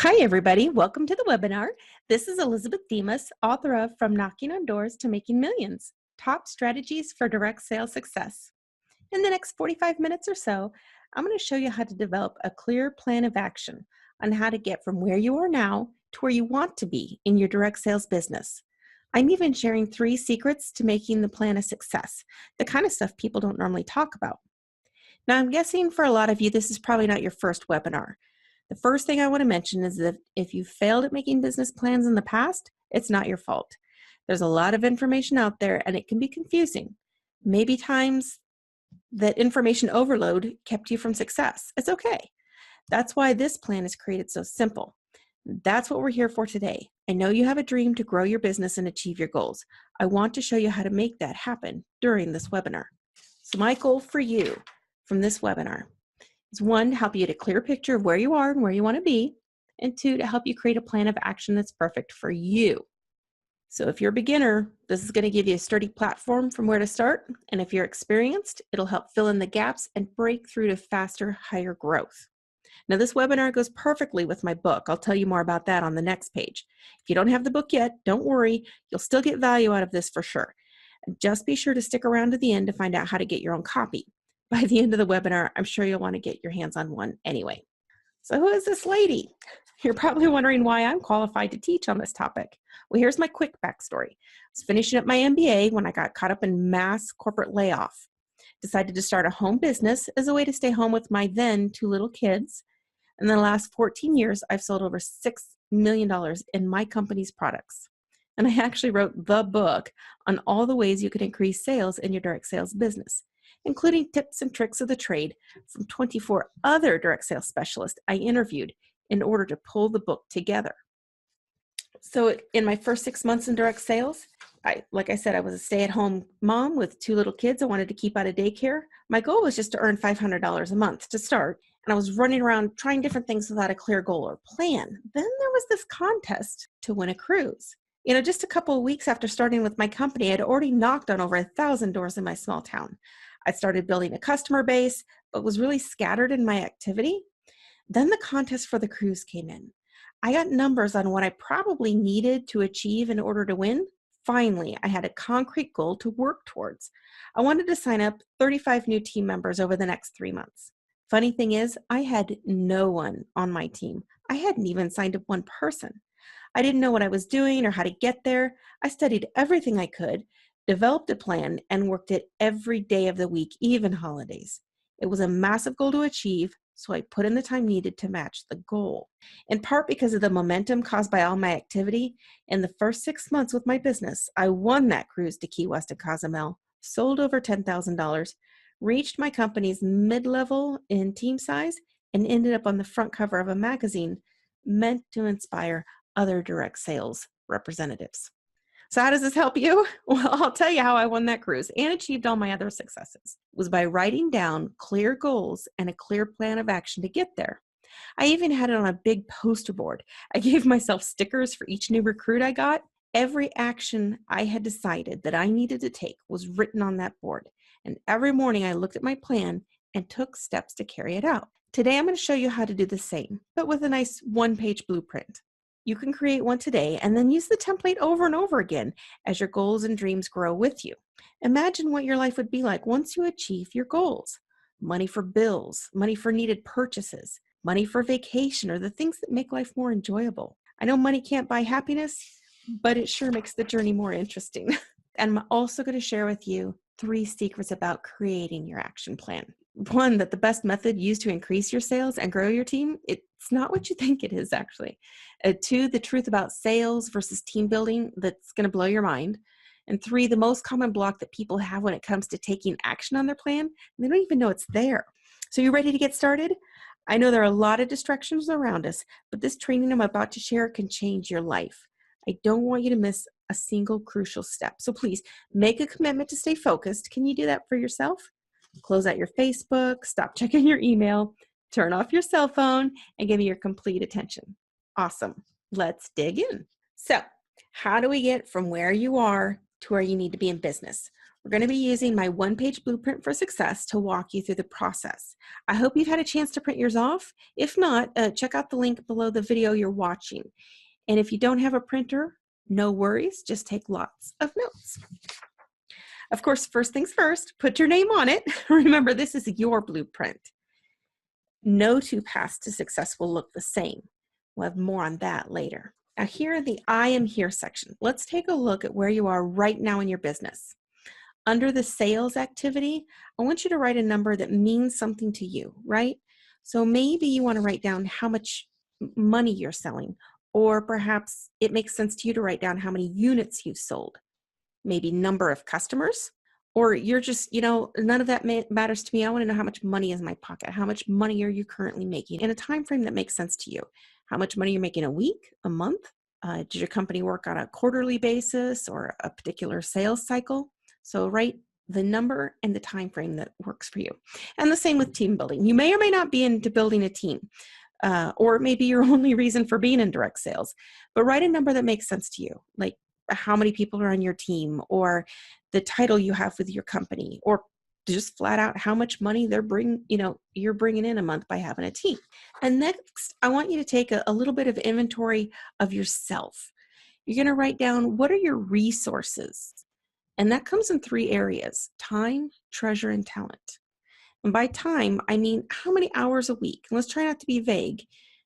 Hi, everybody. Welcome to the webinar. This is Elizabeth Demas, author of From Knocking on Doors to Making Millions, Top Strategies for Direct Sales Success. In the next 45 minutes or so, I'm going to show you how to develop a clear plan of action on how to get from where you are now to where you want to be in your direct sales business. I'm even sharing 3 secrets to making the plan a success, the kind of stuff people don't normally talk about. Now, I'm guessing for a lot of you, this is probably not your first webinar. The first thing I want to mention is that if you failed at making business plans in the past, it's not your fault. There's a lot of information out there and it can be confusing. Maybe times that information overload kept you from success. It's okay. That's why this plan is created so simple. That's what we're here for today. I know you have a dream to grow your business and achieve your goals. I want to show you how to make that happen during this webinar. So my goal for you from this webinar is 1, to help you get a clear picture of where you are and where you want to be, and 2, to help you create a plan of action that's perfect for you. So if you're a beginner, this is going to give you a sturdy platform from where to start, and if you're experienced, it'll help fill in the gaps and break through to faster, higher growth. Now, this webinar goes perfectly with my book. I'll tell you more about that on the next page. If you don't have the book yet, don't worry. You'll still get value out of this for sure. Just be sure to stick around to the end to find out how to get your own copy. By the end of the webinar, I'm sure you'll want to get your hands on one anyway. So who is this lady? You're probably wondering why I'm qualified to teach on this topic. Well, here's my quick backstory. I was finishing up my MBA when I got caught up in mass corporate layoff. Decided to start a home business as a way to stay home with my then 2 little kids. In the last 14 years, I've sold over $6 million in my company's products. And I actually wrote the book on all the ways you can increase sales in your direct sales business, including tips and tricks of the trade from 24 other direct sales specialists I interviewed in order to pull the book together. So in my first 6 months in direct sales, like I said, I was a stay-at-home mom with 2 little kids I wanted to keep out of daycare. My goal was just to earn $500 a month to start, and I was running around trying different things without a clear goal or plan. Then there was this contest to win a cruise. Just a couple of weeks after starting with my company, I'd already knocked on over 1,000 doors in my small town. I started building a customer base, but was really scattered in my activity. Then the contest for the cruise came in. I got numbers on what I probably needed to achieve in order to win. Finally, I had a concrete goal to work towards. I wanted to sign up 35 new team members over the next 3 months. Funny thing is, I had no one on my team. I hadn't even signed up one person. I didn't know what I was doing or how to get there. I studied everything I could, developed a plan, and worked it every day of the week, even holidays. It was a massive goal to achieve, so I put in the time needed to match the goal. In part because of the momentum caused by all my activity, in the first 6 months with my business, I won that cruise to Key West and Cozumel, sold over $10,000, reached my company's mid-level in team size, and ended up on the front cover of a magazine meant to inspire other direct sales representatives. So how does this help you? Well, I'll tell you how I won that cruise and achieved all my other successes. It was by writing down clear goals and a clear plan of action to get there. I even had it on a big poster board. I gave myself stickers for each new recruit I got. Every action I had decided that I needed to take was written on that board. And every morning I looked at my plan and took steps to carry it out. Today I'm going to show you how to do the same, but with a nice 1-page blueprint. You can create one today and then use the template over and over again as your goals and dreams grow with you. Imagine what your life would be like once you achieve your goals. Money for bills, money for needed purchases, money for vacation, or the things that make life more enjoyable. I know money can't buy happiness, but it sure makes the journey more interesting. And I'm also going to share with you 3 secrets about creating your action plan. 1, that the best method used to increase your sales and grow your team, it's not what you think it is actually. 2, the truth about sales versus team building that's going to blow your mind. And 3, the most common block that people have when it comes to taking action on their plan, and they don't even know it's there. So you ready to get started? I know there are a lot of distractions around us, but this training I'm about to share can change your life. I don't want you to miss a single crucial step. So please make a commitment to stay focused. Can you do that for yourself? Close out your Facebook, stop checking your email, turn off your cell phone, and give me your complete attention. Awesome. Let's dig in. So, how do we get from where you are to where you need to be in business? We're going to be using my one-page blueprint for success to walk you through the process. I hope you've had a chance to print yours off. If not, check out the link below the video you're watching. And if you don't have a printer, no worries, just take lots of notes. Of course, first things first, put your name on it. Remember, this is your blueprint. No two paths to success will look the same. We'll have more on that later. Now here in the I am here section, let's take a look at where you are right now in your business. Under the sales activity, I want you to write a number that means something to you, right? So maybe you want to write down how much money you're selling, or perhaps it makes sense to you to write down how many units you've sold, maybe number of customers, or you're just, none of that matters to me. I want to know how much money is in my pocket. How much money are you currently making in a time frame that makes sense to you? How much money you're making a week, a month? Does your company work on a quarterly basis or a particular sales cycle? So write the number and the time frame that works for you. And the same with team building. You may or may not be into building a team, or maybe your only reason for being in direct sales, but write a number that makes sense to you, like how many people are on your team, or the title you have with your company, or just flat out how much money you're bringing in a month by having a team. And next, I want you to take a little bit of inventory of yourself. You're going to write down, what are your resources? And that comes in 3 areas: time, treasure, and talent. And by time, I mean how many hours a week. And let's try not to be vague.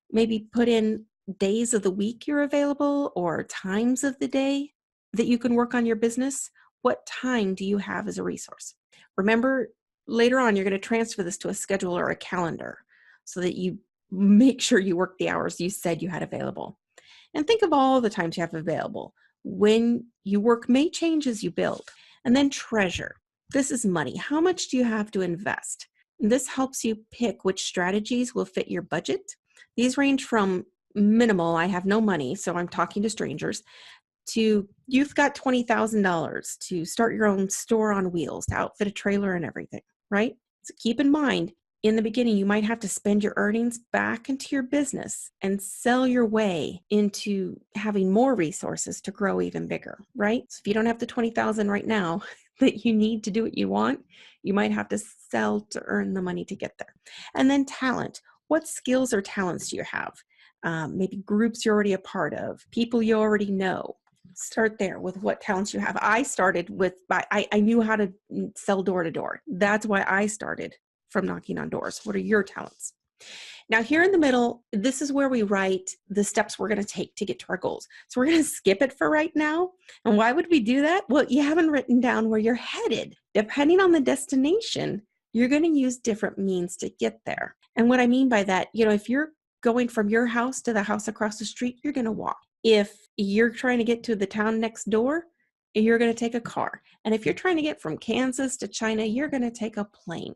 Maybe put in days of the week you're available, or times of the day that you can work on your business. What time do you have as a resource? Remember, later on, you're going to transfer this to a schedule or a calendar so that you make sure you work the hours you said you had available. And think of all the times you have available. When you work may change as you build. And then treasure. This is money. How much do you have to invest? And this helps you pick which strategies will fit your budget. These range from minimal, I have no money, so I'm talking to strangers, to you've got $20,000 to start your own store on wheels, to outfit a trailer and everything, right? So keep in mind, in the beginning, you might have to spend your earnings back into your business and sell your way into having more resources to grow even bigger, right? So if you don't have the $20,000 right now that you need to do what you want, you might have to sell to earn the money to get there. And then talent. What skills or talents do you have? Maybe groups you're already a part of, people you already know. Start there with what talents you have. I started with, I knew how to sell door to door. That's why I started from knocking on doors. What are your talents? Now here in the middle, this is where we write the steps we're going to take to get to our goals. So we're going to skip it for right now. And why would we do that? Well, you haven't written down where you're headed. Depending on the destination, you're going to use different means to get there. And what I mean by that, if you're going from your house to the house across the street, you're going to walk. If you're trying to get to the town next door, you're going to take a car. And if you're trying to get from Kansas to China, you're going to take a plane.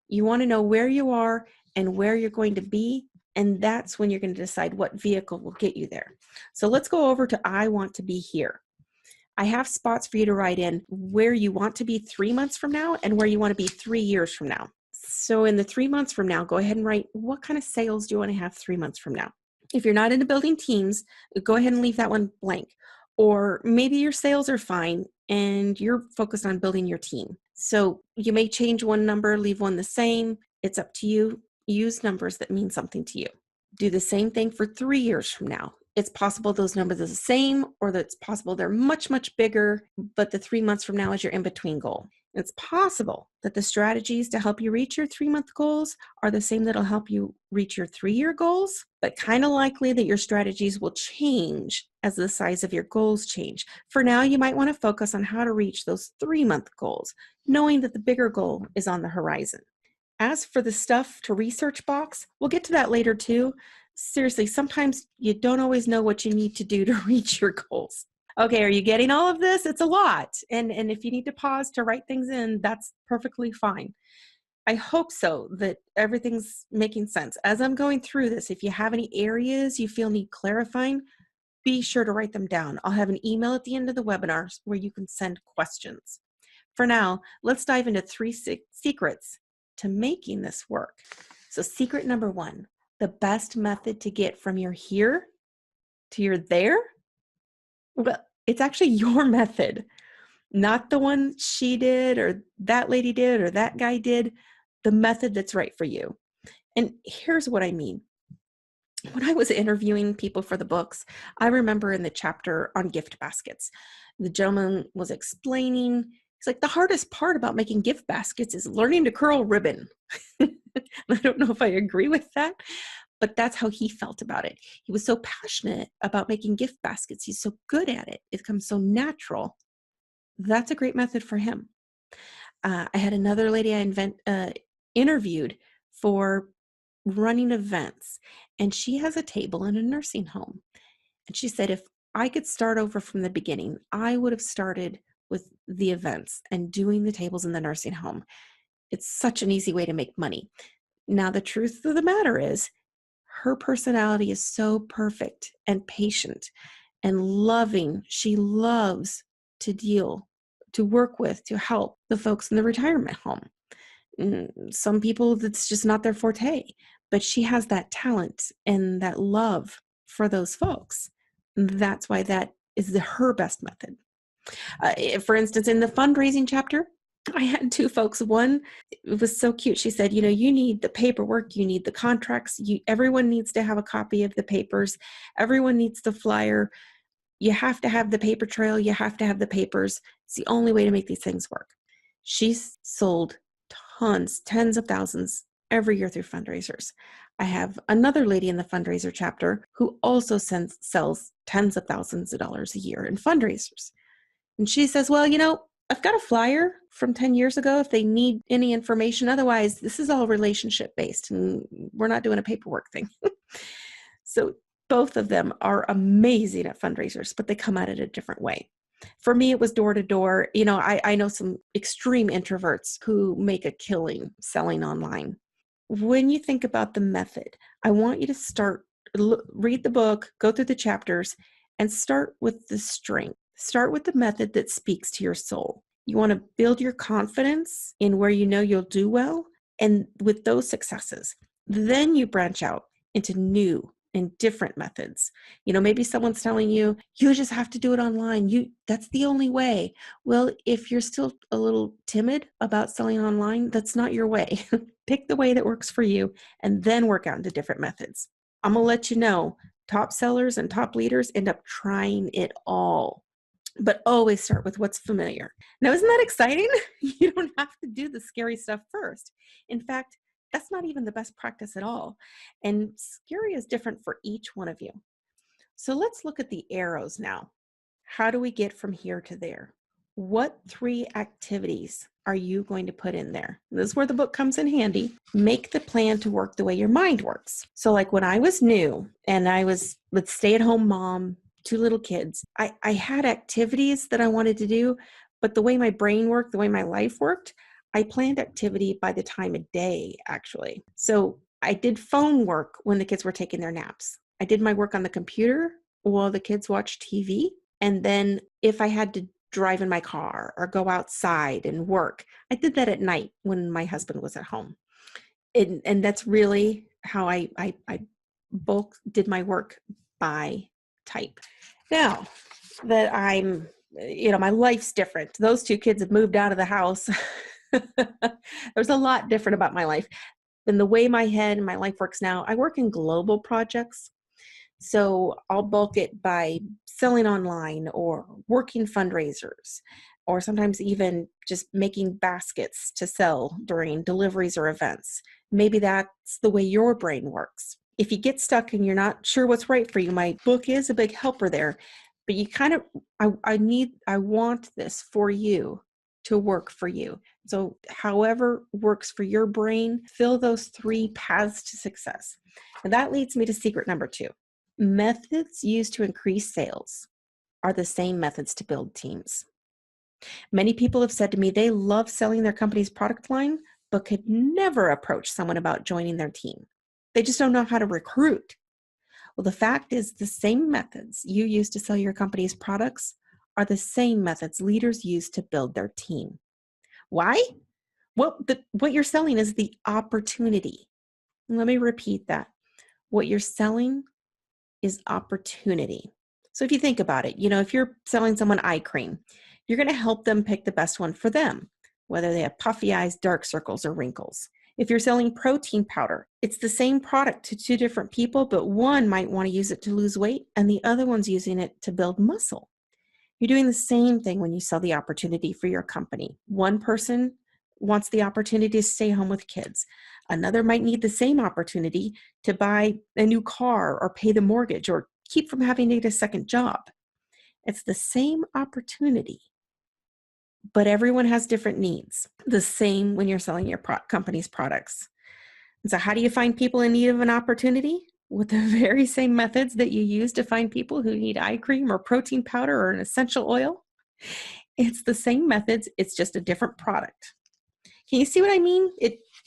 You want to know where you are and where you're going to be, and that's when you're going to decide what vehicle will get you there. So let's go over to I want to be here. I have spots for you to write in where you want to be 3 months from now and where you want to be 3 years from now. So in the 3 months from now, go ahead and write, what kind of sales do you want to have 3 months from now? If you're not into building teams, go ahead and leave that one blank. Or maybe your sales are fine and you're focused on building your team. So you may change one number, leave one the same. It's up to you. Use numbers that mean something to you. Do the same thing for 3 years from now. It's possible those numbers are the same, or that it's possible they're much, much bigger, but the 3 months from now is your in-between goal. It's possible that the strategies to help you reach your 3-month goals are the same that'll help you reach your 3-year goals, but kind of likely that your strategies will change as the size of your goals change. For now, you might want to focus on how to reach those 3-month goals, knowing that the bigger goal is on the horizon. As for the stuff to research box, we'll get to that later too. Seriously, sometimes you don't always know what you need to do to reach your goals. Okay, are you getting all of this? It's a lot. And if you need to pause to write things in, that's perfectly fine. I hope so, that everything's making sense. As I'm going through this, if you have any areas you feel need clarifying, be sure to write them down. I'll have an email at the end of the webinar where you can send questions. For now, let's dive into 3 secrets to making this work. So secret number 1, the best method to get from your here to your there, well, it's actually your method. Not the one she did or that lady did or that guy did, the method that's right for you. And here's what I mean. When I was interviewing people for the books, I remember in the chapter on gift baskets, the gentleman was explaining, he's like, the hardest part about making gift baskets is learning to curl ribbon. I don't know if I agree with that, but that's how he felt about it. He was so passionate about making gift baskets. He's so good at it. It comes so natural. That's a great method for him. I had another lady I interviewed for running events, and she has a table in a nursing home. And she said, if I could start over from the beginning, I would have started with the events and doing the tables in the nursing home. It's such an easy way to make money. Now, the truth of the matter is, her personality is so perfect and patient and loving. She loves to work with, to help the folks in the retirement home. Some people, that's just not their forte, but she has that talent and that love for those folks. That's why that is her best method. For instance, in the fundraising chapter, I had two folks. One, it was so cute. She said, you need the paperwork, you need the contracts, everyone needs to have a copy of the papers, everyone needs the flyer. You have to have the paper trail, you have to have the papers. It's the only way to make these things work. She's sold tens of thousands every year through fundraisers. I have another lady in the fundraiser chapter who also sells tens of thousands of dollars a year in fundraisers. And she says, well, I've got a flyer from 10 years ago if they need any information. Otherwise, this is all relationship based and we're not doing a paperwork thing. So both of them are amazing at fundraisers, but they come at it a different way. For me, it was door to door. I know some extreme introverts who make a killing selling online. When you think about the method, I want you to read the book, go through the chapters, and start with the strength. Start with the method that speaks to your soul. You want to build your confidence in where you know you'll do well, and with those successes, then you branch out into new and different methods. Maybe someone's telling you, you just have to do it online. That's the only way. Well, if you're still a little timid about selling online, that's not your way. Pick the way that works for you and then work out into different methods. I'm going to let you know, top sellers and top leaders end up trying it all, but always start with what's familiar. Now, isn't that exciting? You don't have to do the scary stuff first. In fact, that's not even the best practice at all. And scary is different for each one of you. So let's look at the arrows now. How do we get from here to there? What 3 activities are you going to put in there? This is where the book comes in handy. Make the plan to work the way your mind works. So like when I was new and I was, stay-at-home mom, 2 little kids, I had activities that I wanted to do, but the way my brain worked, the way my life worked, I planned activity by the time of day, actually. So I did phone work when the kids were taking their naps. I did my work on the computer while the kids watched TV. And then if I had to drive in my car or go outside and work, I did that at night when my husband was at home. And that's really how I bulk did my work by type. Now that I'm, my life's different. Those 2 kids have moved out of the house. There's a lot different about my life. And the way my head and my life works now, I work in global projects. So I'll bulk it by selling online or working fundraisers, or sometimes even just making baskets to sell during deliveries or events. Maybe that's the way your brain works. If you get stuck and you're not sure what's right for you, my book is a big helper there. But you kind of, I want this for you to work for you. So however works for your brain, fill those 3 paths to success. And that leads me to secret number 2. Methods used to increase sales are the same methods to build teams. Many people have said to me they love selling their company's product line, but could never approach someone about joining their team. They just don't know how to recruit. Well, the fact is the same methods you use to sell your company's products are the same methods leaders use to build their team. Why? Well, what you're selling is the opportunity. Let me repeat that. What you're selling is opportunity. So if you think about it, if you're selling someone eye cream, You're going to help them pick the best one for them, whether they have puffy eyes, dark circles, or wrinkles. If you're selling protein powder, it's the same product to two different people, but one might want to use it to lose weight and the other one's using it to build muscle. You're doing the same thing when you sell the opportunity for your company. One person wants the opportunity to stay home with kids. Another might need the same opportunity to buy a new car or pay the mortgage or keep from having to get a second job. It's the same opportunity, but everyone has different needs. The same when you're selling your company's products. And so how do you find people in need of an opportunity? With the very same methods that you use to find people who need eye cream or protein powder or an essential oil. It's the same methods, it's just a different product. Can you see what I mean?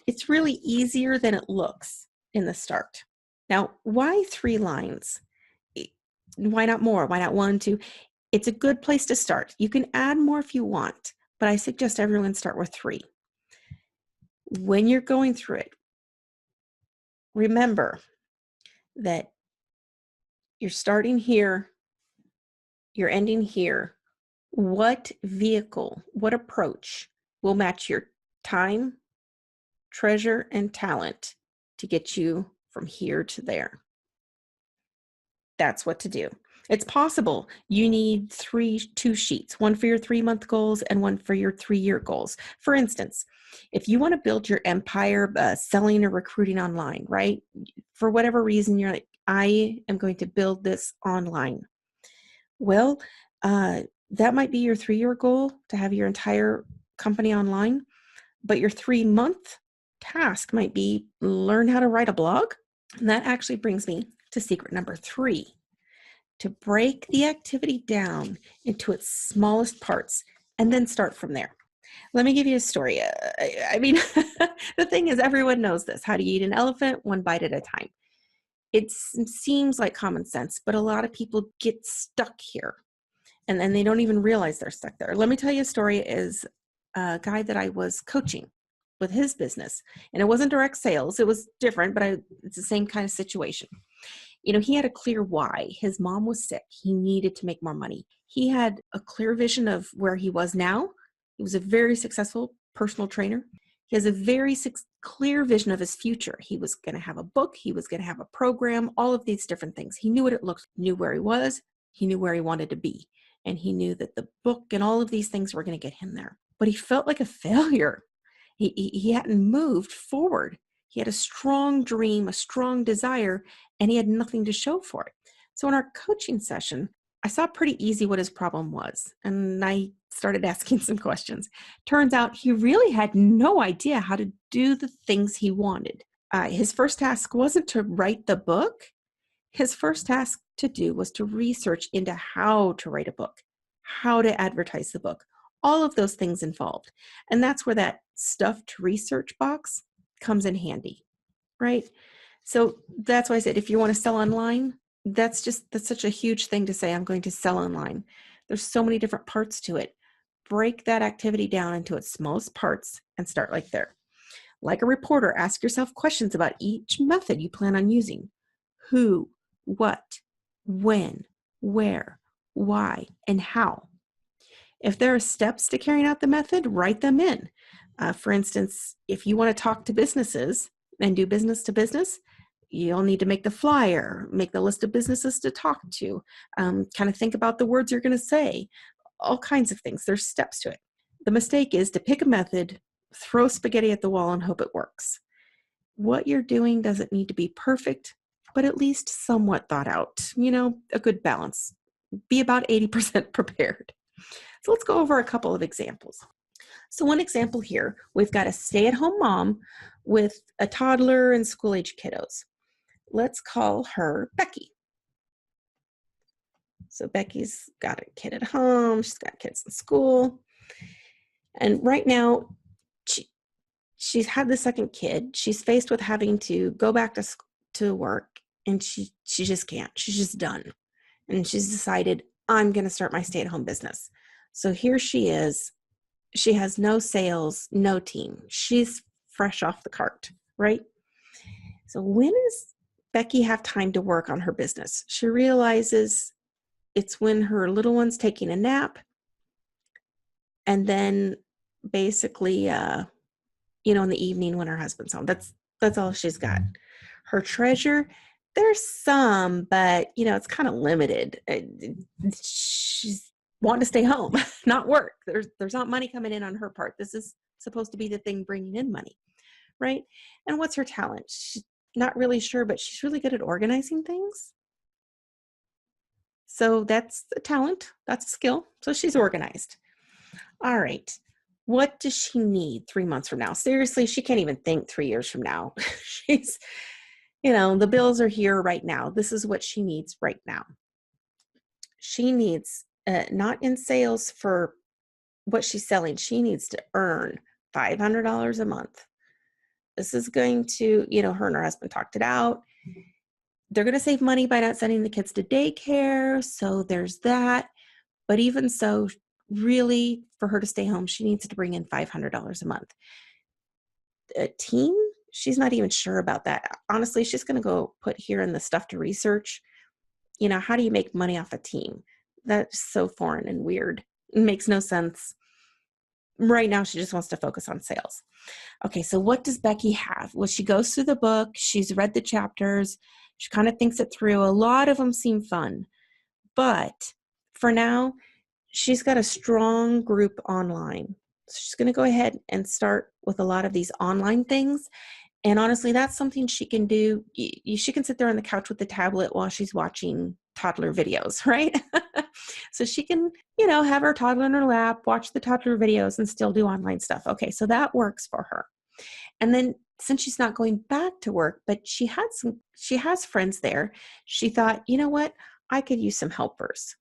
It's really easier than it looks in the start. Now, why 3 lines? Why not more? Why not 1, 2? It's a good place to start. You can add more if you want, but I suggest everyone start with 3. When you're going through it, remember that you're starting here, you're ending here. What vehicle, what approach will match your time, treasure, and talent to get you from here to there? That's what to do. It's possible you need 2 sheets, one for your 3-month goals and one for your 3-year goals. For instance, if you want to build your empire selling or recruiting online, right? For whatever reason, you're like, I am going to build this online. Well, that might be your 3-year goal to have your entire company online, but your 3-month task might be learn how to write a blog. And that actually brings me to secret number 3. To break the activity down into its smallest parts and then start from there. Let me give you a story. I mean, the thing is, everyone knows this. How to eat an elephant, 1 bite at a time. It seems like common sense, but a lot of people get stuck here and then they don't even realize they're stuck there. Let me tell you a story. Is a guy that I was coaching with his business, and it wasn't direct sales. It was different, but it's the same kind of situation. He had a clear why. His mom was sick. He needed to make more money. He had a clear vision of where he was now. He was a very successful personal trainer. He has a very clear vision of his future. He was going to have a book. He was going to have a program, all of these different things. He knew what it looked, knew where he was. He knew where he wanted to be. And he knew that the book and all of these things were going to get him there. But he felt like a failure. He hadn't moved forward. He had a strong dream, a strong desire, and he had nothing to show for it. So in our coaching session, I saw pretty easy what his problem was, and I started asking some questions. Turns out he really had no idea how to do the things he wanted. His first task wasn't to write the book. His first task to do was to research into how to write a book, how to advertise the book, all of those things involved. And that's where that stuffed research box comes in handy, right? So that's why I said, if you want to sell online, that's such a huge thing to say, I'm going to sell online. There's so many different parts to it. Break that activity down into its smallest parts and start like there. Like a reporter, ask yourself questions about each method you plan on using. Who, what, when, where, why, and how. If there are steps to carrying out the method, write them in. For instance, if you want to talk to businesses and do business to business, you'll need to make the flyer, make the list of businesses to talk to, kind of think about the words you're going to say, all kinds of things. There's steps to it. The mistake is to pick a method, throw spaghetti at the wall and hope it works. What you're doing doesn't need to be perfect, but at least somewhat thought out, a good balance. Be about 80% prepared. So let's go over a couple of examples. So one example here, we've got a stay-at-home mom with a toddler and school-age kiddos. Let's call her Becky. So Becky's got a kid at home. She's got kids in school. And right now, she's had the second kid. She's faced with having to go back to work, and she just can't. She's just done. And she's decided, I'm going to start my stay-at-home business. So here she is. She has no sales, no team. She's fresh off the cart, right? So when does Becky have time to work on her business? She realizes it's when her little one's taking a nap And then basically, in the evening when her husband's home. That's all she's got. Her treasure, there's some, but it's kind of limited. She's wanting to stay home, not work. There's not money coming in on her part. This is supposed to be the thing bringing in money, right? And what's her talent? She's not really sure, but she's really good at organizing things. So that's a talent. That's a skill. So she's organized. All right. What does she need 3 months from now? Seriously, she can't even think 3 years from now. She's, the bills are here right now. This is what she needs right now. She needs, not in sales for what she's selling, she needs to earn $500 a month. This is going to, her and her husband talked it out. They're going to save money by not sending the kids to daycare. So there's that. But even so, really, for her to stay home, she needs to bring in $500 a month. A team? She's not even sure about that. Honestly, she's going to go put here in the stuff to research. How do you make money off a team? That's so foreign and weird. It makes no sense. Right now, she just wants to focus on sales. Okay, so what does Becky have? Well, she goes through the book. She's read the chapters. She kind of thinks it through. A lot of them seem fun. But for now, she's got a strong group online. So she's going to go ahead and start with a lot of these online things. And honestly, that's something she can do. She can sit there on the couch with the tablet while she's watching toddler videos, right? So she can, have her toddler in her lap, watch the toddler videos and still do online stuff. Okay, so that works for her. And then since she's not going back to work, but she has friends there, she thought, you know what? I could use some helpers.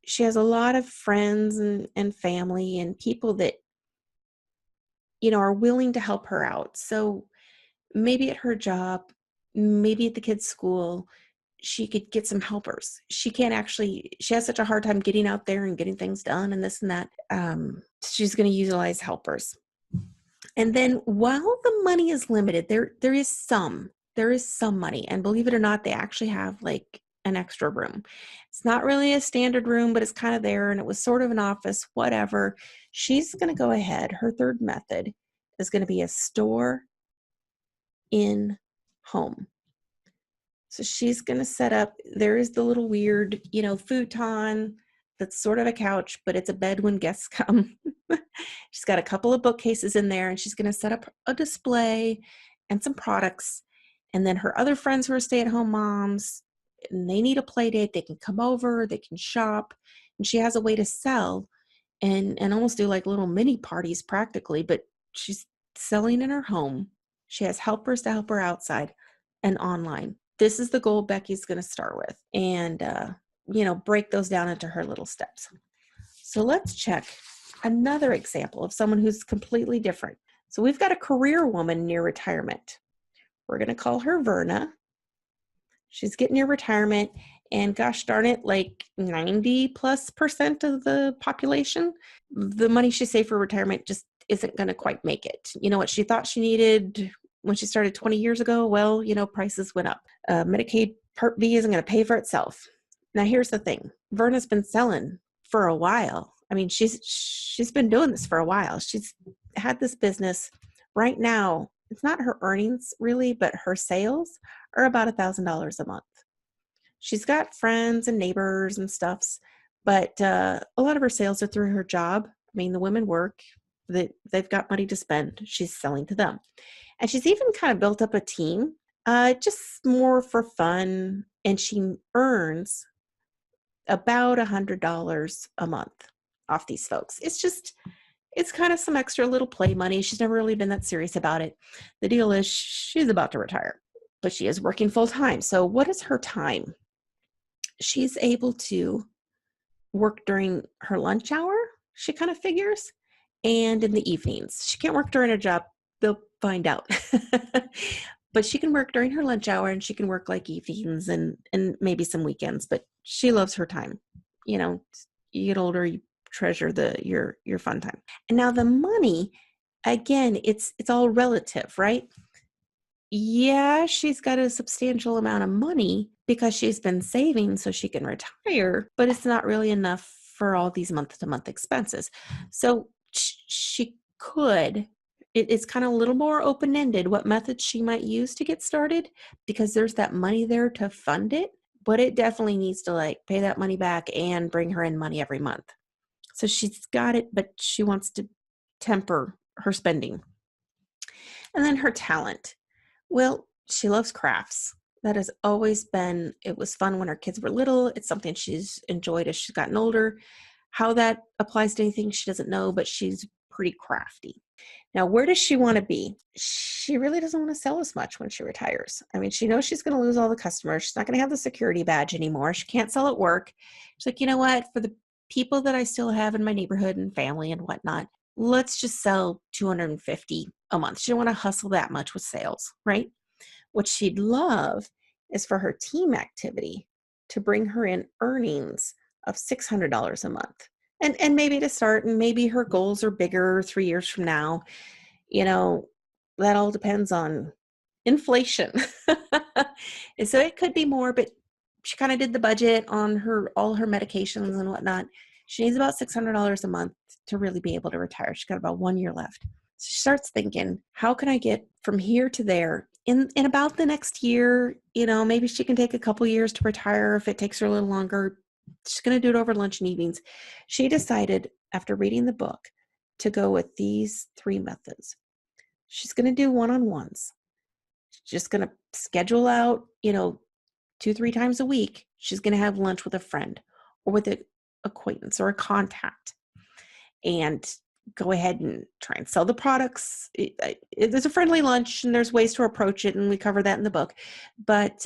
She has a lot of friends and family and people that, are willing to help her out. So maybe at her job, maybe at the kids' school, she could get some helpers. She has such a hard time getting out there and getting things done and this and that. She's going to utilize helpers. And then while the money is limited, there is some money. And believe it or not, they actually have like an extra room. It's not really a standard room, but it's kind of there. And it was sort of an office, whatever. She's going to go ahead. Her third method is going to be a store in home. So she's going to set up, there is the little weird, futon that's sort of a couch, but it's a bed when guests come. She's got a couple of bookcases in there and she's going to set up a display and some products. And then her other friends who are stay-at-home moms, and they need a play date, they can come over, they can shop. And she has a way to sell and almost do like little mini parties practically, but she's selling in her home. She has helpers to help her outside and online. This is the goal Becky's going to start with and, break those down into her little steps. So let's check another example of someone who's completely different. So we've got a career woman near retirement. We're going to call her Verna. She's getting near retirement and gosh darn it, like 90+% of the population, the money she saved for retirement just isn't going to quite make it. You know what she thought she needed when she started 20 years ago? Well, prices went up. Medicaid Part B isn't going to pay for itself. Now, here's the thing. Verna's been selling for a while. I mean, she's been doing this for a while. She's had this business. Right now, it's not her earnings really, but her sales are about $1,000 a month. She's got friends and neighbors and stuffs, but a lot of her sales are through her job. I mean, the women work. They've got money to spend. She's selling to them. And she's even kind of built up a team, just more for fun. And she earns about $100 a month off these folks. It's kind of some extra little play money. She's never really been that serious about it. The deal is she's about to retire, but she is working full time. So what is her time? She's able to work during her lunch hour, she kind of figures, and in the evenings. She can't work during her job. They'll find out. But she can work during her lunch hour and she can work like evenings and maybe some weekends, but she loves her time. You get older, you treasure your fun time. And now the money, again, it's all relative, right? Yeah, she's got a substantial amount of money because she's been saving so she can retire, but it's not really enough for all these month-to-month expenses. So she could, it's kind of a little more open-ended what methods she might use to get started, because there's that money there to fund it, but it definitely needs to like pay that money back and bring her in money every month. So she's got it, but she wants to temper her spending. And then her talent. Well, she loves crafts. That has always been, it was fun when her kids were little. It's something she's enjoyed as she's gotten older. How that applies to anything, she doesn't know, but she's pretty crafty. Now, where does she want to be? She really doesn't want to sell as much when she retires. I mean, she knows she's going to lose all the customers. She's not going to have the security badge anymore. She can't sell at work. She's like, you know what? For the people that I still have in my neighborhood and family and whatnot, let's just sell 250 a month. She don't want to hustle that much with sales, right? What she'd love is for her team activity to bring her in earnings of $600 a month. And maybe to start, and maybe her goals are bigger 3 years from now. You know, that all depends on inflation. And so it could be more, but she kind of did the budget on all her medications and whatnot. She needs about $600 a month to really be able to retire. She's got about 1 year left. So she starts thinking, how can I get from here to there in about the next year? You know, maybe she can take a couple years to retire if it takes her a little longer. She's going to do it over lunch and evenings. She decided after reading the book to go with these 3 methods. She's going to do one-on-ones. She's just going to schedule out, 2-3 times a week. She's going to have lunch with a friend or with an acquaintance or a contact and go ahead and try and sell the products. There's a friendly lunch and there's ways to approach it, and we cover that in the book. But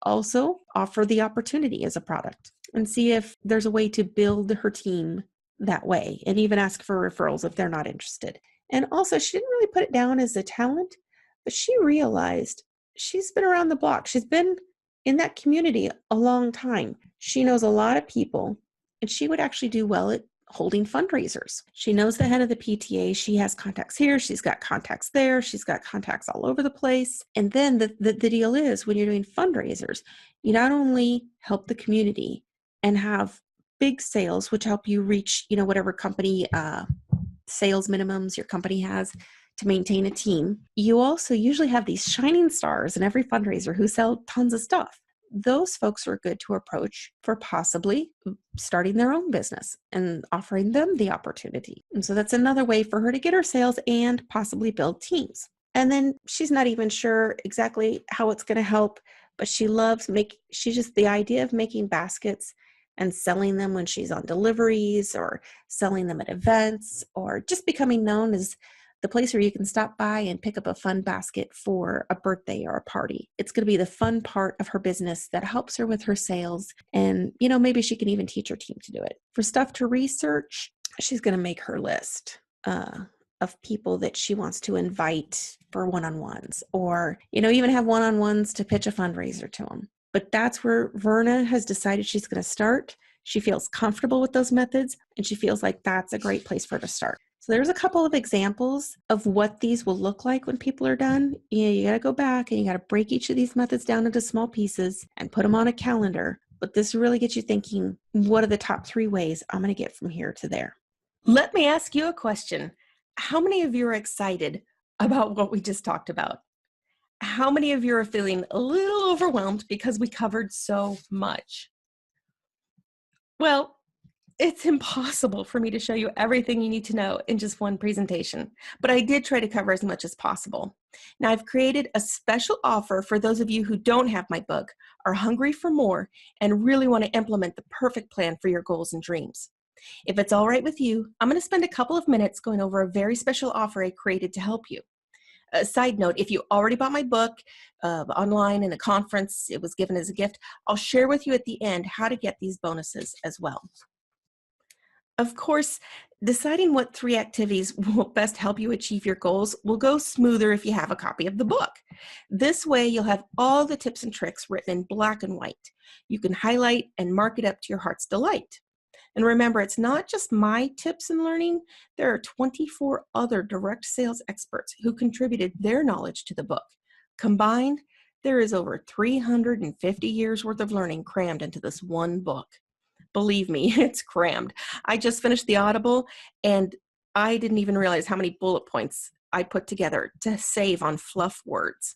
also offer the opportunity as a product and see if there's a way to build her team that way, and even ask for referrals if they're not interested. And also, she didn't really put it down as a talent, but she realized she's been around the block. She's been in that community a long time. She knows a lot of people, and she would actually do well at holding fundraisers. She knows the head of the PTA. She has contacts here. She's got contacts there. She's got contacts all over the place. And then the deal is, when you're doing fundraisers, you not only help the community and have big sales, which help you reach, whatever company sales minimums your company has to maintain a team. You also usually have these shining stars in every fundraiser who sell tons of stuff. Those folks are good to approach for possibly starting their own business and offering them the opportunity. And so that's another way for her to get her sales and possibly build teams. And then she's not even sure exactly how it's going to help, but she's just the idea of making baskets and selling them when she's on deliveries or selling them at events, or just becoming known as the place where you can stop by and pick up a fun basket for a birthday or a party. It's going to be the fun part of her business that helps her with her sales. And, maybe she can even teach her team to do it. For stuff to research, she's going to make her list of people that she wants to invite for one-on-ones, or, even have one-on-ones to pitch a fundraiser to them. But that's where Verna has decided she's going to start. She feels comfortable with those methods, and she feels like that's a great place for her to start. So there's a couple of examples of what these will look like when people are done. You got to go back and you got to break each of these methods down into small pieces and put them on a calendar. But this really gets you thinking, what are the top 3 ways I'm going to get from here to there? Let me ask you a question. How many of you are excited about what we just talked about? How many of you are feeling a little overwhelmed because we covered so much? Well, it's impossible for me to show you everything you need to know in just one presentation, but I did try to cover as much as possible. Now, I've created a special offer for those of you who don't have my book, are hungry for more, and really want to implement the perfect plan for your goals and dreams. If it's all right with you, I'm going to spend a couple of minutes going over a very special offer I created to help you. A side note, if you already bought my book online in a conference, it was given as a gift, I'll share with you at the end how to get these bonuses as well. Of course, deciding what 3 activities will best help you achieve your goals will go smoother if you have a copy of the book. This way, you'll have all the tips and tricks written in black and white. You can highlight and mark it up to your heart's delight. And remember, it's not just my tips and learning. There are 24 other direct sales experts who contributed their knowledge to the book. Combined, there is over 350 years worth of learning crammed into this one book. Believe me, it's crammed. I just finished the Audible, and I didn't even realize how many bullet points I put together to save on fluff words.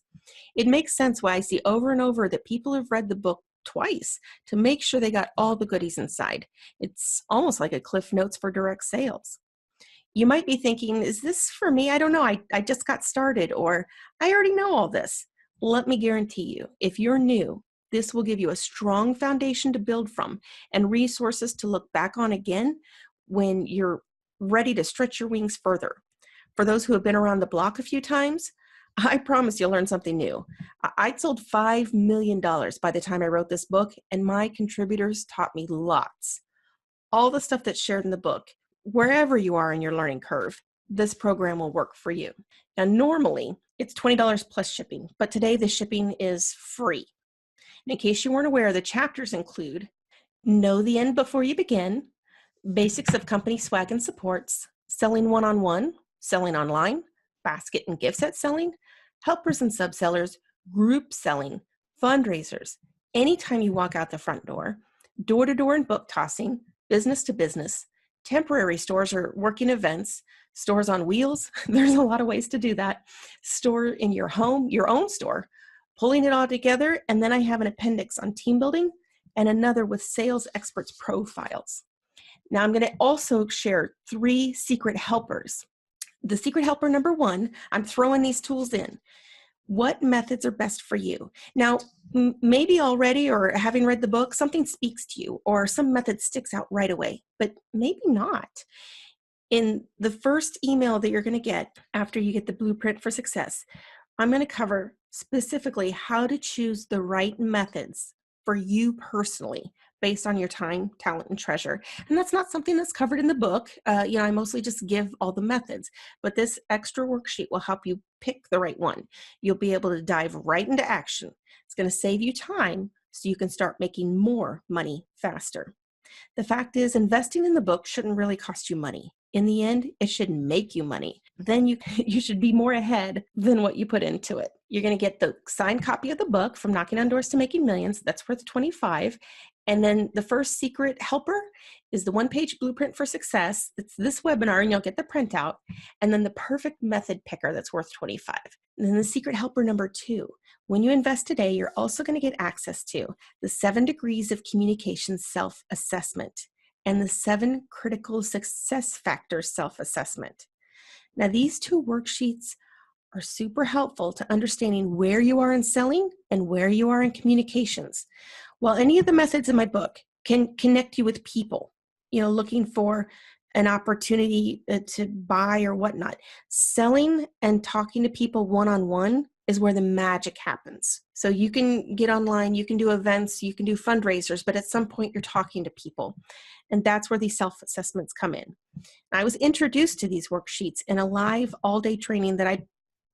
It makes sense why I see over and over that people have read the book twice to make sure they got all the goodies inside. It's almost like a Cliff Notes for direct sales. You might be thinking, is this for me? I don't know. I just got started, or I already know all this. Let me guarantee you, if you're new, this will give you a strong foundation to build from and resources to look back on again when you're ready to stretch your wings further. For those who have been around the block a few times, I promise you'll learn something new. I'd sold $5 million by the time I wrote this book, and my contributors taught me lots. All the stuff that's shared in the book, wherever you are in your learning curve, this program will work for you. Now, normally it's $20 plus shipping, but today the shipping is free. And in case you weren't aware, the chapters include Know the End Before You Begin, Basics of Company Swag and Supports, Selling One-on-One, Selling Online, Basket and Gift Set Selling, Helpers and Subsellers, Group Selling, Fundraisers, anytime you walk out the front door, door-to-door and book tossing, business to business, temporary stores or working events, stores on wheels, there's a lot of ways to do that, store in your home, your own store, pulling it all together, and then I have an appendix on team building and another with sales experts profiles. Now I'm going to also share 3 secret helpers. The secret helper number 1, I'm throwing these tools in. What methods are best for you? Now, maybe already or having read the book, something speaks to you or some method sticks out right away, but maybe not. In the first email that you're going to get after you get the blueprint for success, I'm going to cover specifically how to choose the right methods for you personally based on your time, talent, and treasure. And that's not something that's covered in the book. I mostly just give all the methods, but this extra worksheet will help you pick the right one. You'll be able to dive right into action. It's going to save you time so you can start making more money faster. The fact is, investing in the book shouldn't really cost you money. In the end, it should make you money. Then you should be more ahead than what you put into it. You're going to get the signed copy of the book, From Knocking on Doors to Making Millions. That's worth $25. And then the first secret helper is the one-page blueprint for success. It's this webinar, and you'll get the printout. And then the perfect method picker that's worth $25. And then the secret helper number 2. When you invest today, you're also going to get access to the 7 degrees of communication self-assessment and the 7 critical success factors self-assessment. Now, these 2 worksheets are super helpful to understanding where you are in selling and where you are in communications. While any of the methods in my book can connect you with people, looking for an opportunity to buy or whatnot, selling and talking to people one-on-one is where the magic happens. So you can get online, you can do events, you can do fundraisers, but at some point you're talking to people. And that's where these self-assessments come in. I was introduced to these worksheets in a live all-day training that I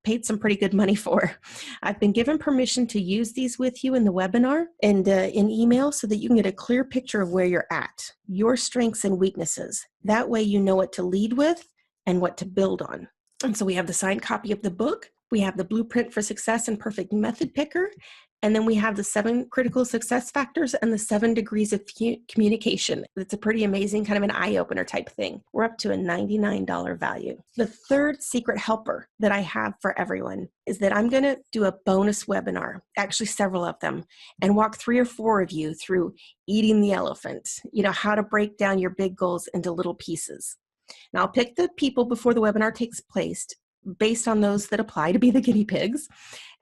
paid some pretty good money for. I've been given permission to use these with you in the webinar and in email so that you can get a clear picture of where you're at, your strengths and weaknesses. That way you know what to lead with and what to build on. And so we have the signed copy of the book, we have the blueprint for success and perfect method picker, and then we have the 7 critical success factors and the 7 degrees of communication. It's a pretty amazing kind of an eye-opener type thing. We're up to a $99 value. The third secret helper that I have for everyone is that I'm going to do a bonus webinar, actually several of them, and walk 3 or 4 of you through eating the elephant, how to break down your big goals into little pieces. Now, I'll pick the people before the webinar takes place based on those that apply to be the guinea pigs,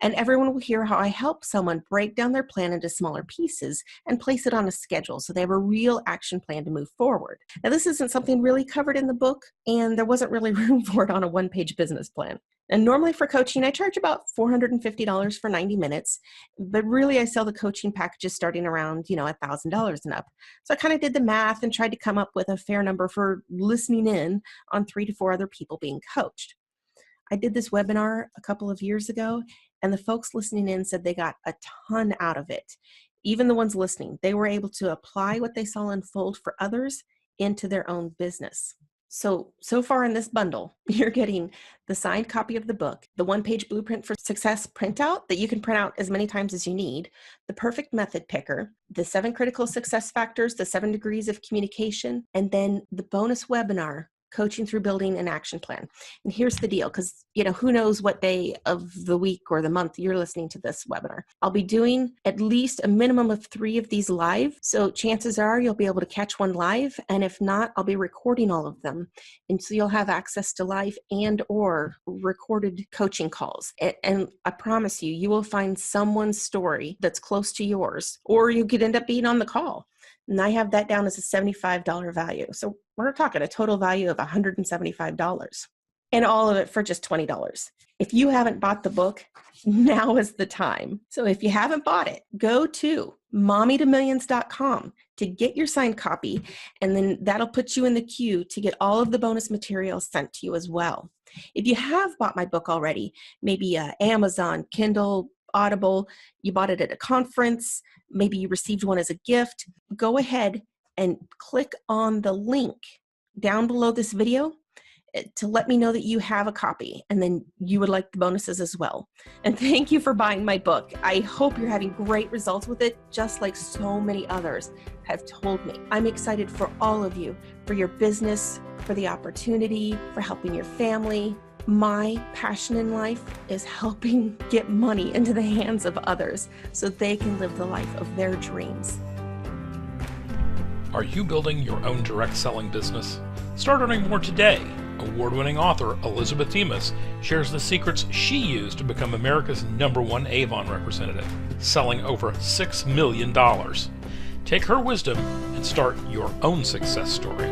and everyone will hear how I help someone break down their plan into smaller pieces and place it on a schedule so they have a real action plan to move forward. Now, this isn't something really covered in the book, and there wasn't really room for it on a one-page business plan. And normally for coaching, I charge about $450 for 90 minutes, but really I sell the coaching packages starting around, $1,000 and up. So I kind of did the math and tried to come up with a fair number for listening in on 3 to 4 other people being coached. I did this webinar a couple of years ago, and the folks listening in said they got a ton out of it. Even the ones listening, they were able to apply what they saw unfold for others into their own business. So far in this bundle, you're getting the signed copy of the book, the one-page blueprint for success printout that you can print out as many times as you need, the perfect method picker, the 7 critical success factors, the 7 degrees of communication, and then the bonus webinar, coaching through building an action plan. And here's the deal, because who knows what day of the week or the month you're listening to this webinar. I'll be doing at least a minimum of 3 of these live, so chances are you'll be able to catch one live, and if not, I'll be recording all of them, and so you'll have access to live and or recorded coaching calls. And I promise you, you will find someone's story that's close to yours, or you could end up being on the call. And I have that down as a $75 value. So we're talking a total value of $175, and all of it for just $20. If you haven't bought the book, now is the time. So if you haven't bought it, go to mommytomillions.com to get your signed copy, and then that'll put you in the queue to get all of the bonus materials sent to you as well. If you have bought my book already, maybe Amazon, Kindle, Audible, you bought it at a conference, maybe you received one as a gift, go ahead and click on the link down below this video to let me know that you have a copy and then you would like the bonuses as well. And thank you for buying my book. I hope you're having great results with it, just like so many others have told me. I'm excited for all of you, for your business, for the opportunity, for helping your family. My passion in life is helping get money into the hands of others so they can live the life of their dreams. Are you building your own direct selling business? Start earning more today. Award-winning author Elizabeth Demas shares the secrets she used to become America's #1 Avon representative, selling over $6 million. Take her wisdom and start your own success story.